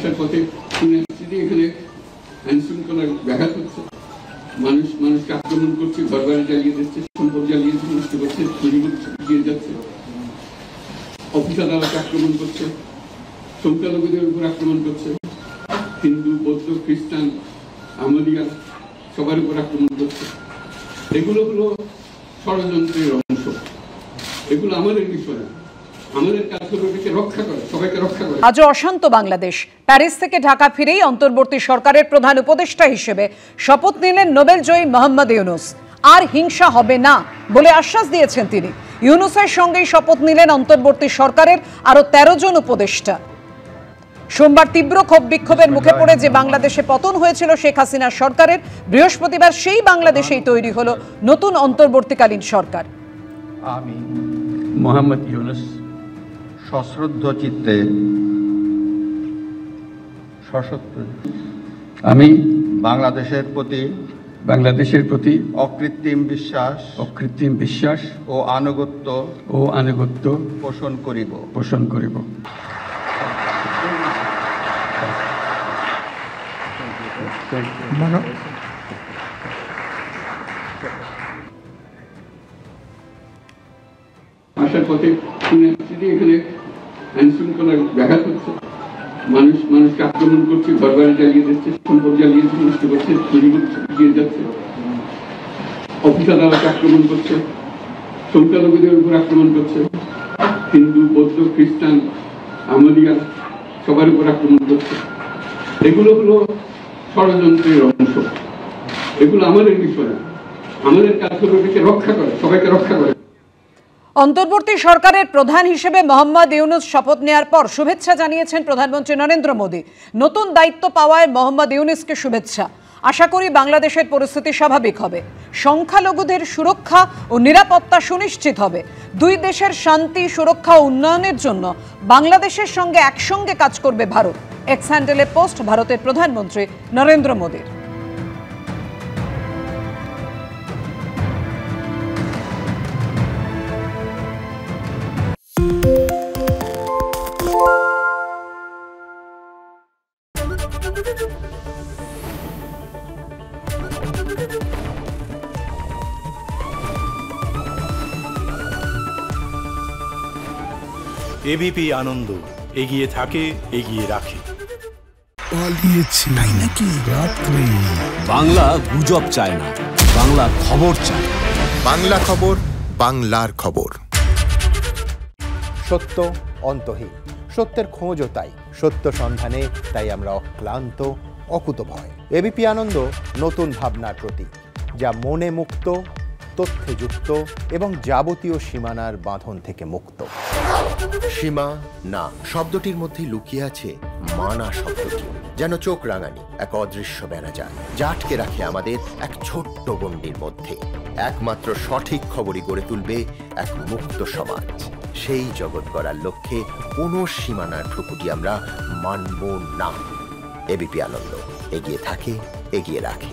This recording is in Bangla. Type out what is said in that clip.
আসার পথে শুনে আসছি যে এখানে আইন শৃঙ্খলার ব্যাঘাত হচ্ছে, মানুষকে আক্রমণ করছে, ঘরবাড়ি জ্বালিয়ে দিচ্ছে, সম্পদ জ্বালিয়ে নষ্ট করছে, চুরি করছে, দিয়ে যাচ্ছে, অফিস আদালতে আক্রমণ করছে, সংখ্যালঘুদের উপর আক্রমণ করছে, হিন্দু, বৌদ্ধ, খ্রিস্টান, আহমদিয়া সবার উপর আক্রমণ করছে। এগুলো হলো ষড়যন্ত্রের অংশ, এগুলো আমাদের বিষয়। আমাদের কাজ হলো এটাকে রক্ষা করা, সবাইকে রক্ষা করা। আজও অশান্ত বাংলাদেশ। প্যারিস থেকে ঢাকা ফিরেই অন্তর্বর্তী সরকারের প্রধান উপদেষ্টা হিসেবে শপথ নিলেন নোবেল জয়ী মোহাম্মদ ইউনূস। আর হিংসা হবে না বলে আশ্বাস দিয়েছেন তিনি। ইউনূসের সঙ্গেই শপথ নিলেন অন্তর্বর্তী সরকারের আরো 13 জন উপদেষ্টা। সোমবার তীব্র ক্ষোভ বিক্ষোভের মুখে পড়ে যে বাংলাদেশে পতন হয়েছিল শেখ হাসিনার সরকারের, বৃহস্পতিবার সেই বাংলাদেশেই তৈরি হলো নতুন অন্তর্বর্তীকালীন সরকার। আমি মোহাম্মদ ইউনূস সশ্রদ্ধ চিত্তে আমি বাংলাদেশের প্রতি অকৃত্রিম বিশ্বাস ও আনুগত্য পোষণ করিব। আসার পথে শুনে আসছি যে এখানে আইন শৃঙ্খলার ব্যাঘাত হচ্ছে, মানুষকে আক্রমণ করছে, ঘরবাড়ি জ্বালিয়ে দিচ্ছে, সম্পদ জ্বালিয়ে নষ্ট করছে, চুরি করছে, দিয়ে যাচ্ছে, অফিস আদালতে আক্রমণ করছে, সংখ্যালঘুদের উপর আক্রমণ করছে, হিন্দু, বৌদ্ধ, খ্রিস্টান, আহমদিয়া সবার উপর আক্রমণ করছে। এগুলো হলো ষড়যন্ত্রের অংশ, এগুলো আমাদের বিষয়। আমাদের কাজ হলো এটাকে রক্ষা করা, সবাইকে রক্ষা করে। অন্তর্বর্তী সরকারের প্রধান হিসেবে মোহাম্মদ ইউনূস শপথ নেওয়ার পর শুভেচ্ছা জানিয়েছেন প্রধানমন্ত্রী নরেন্দ্র মোদী। নতুন দায়িত্ব পাওয়ায় মোহাম্মদ ইউনূসকে শুভেচ্ছা। আশা করি বাংলাদেশের পরিস্থিতি স্বাভাবিক হবে, সংখ্যালঘুদের সুরক্ষা ও নিরাপত্তা সুনিশ্চিত হবে। দুই দেশের শান্তি, সুরক্ষা ও উন্নয়নের জন্য বাংলাদেশের সঙ্গে একসঙ্গে কাজ করবে ভারত। এক্স হ্যান্ডেলে পোস্ট ভারতের প্রধানমন্ত্রী নরেন্দ্র মোদীর। এবিপি আনন্দ, এগিয়ে থাকে, এগিয়ে রাখে। পালিয়েছে নাকি রাত্রে? বাংলা গুজব চায় না, বাংলা খবর চায়। বাংলা খবর, বাংলার খবর। সত্য অন্তহীন, সত্যের খোঁজও তাই, সত্য সন্ধানে তাই আমরা অক্লান্ত, অকুতভয়। এবিপি আনন্দ নতুন ভাবনার প্রতীক, যা মনে মুক্ত, তথ্যে যুক্ত এবং যাবতীয় সীমানার বাঁধন থেকে মুক্ত। সীমা না শব্দটির মধ্যে লুকিয়ে আছে মানা শব্দটি, যেন চোখ রাঙানি এক অদৃশ্য বেড়াজাল, যা আটকে রাখে আমাদের এক ছোট্ট গণ্ডির মধ্যে। একমাত্র সঠিক খবরই গড়ে তুলবে এক মুক্ত সমাজ। সেই জগৎ গড়ার লক্ষ্যে কোনো সীমানার ঠুকুটি আমরা মানব না। এবিপি আনন্দ, এগিয়ে থাকে, এগিয়ে রাখে।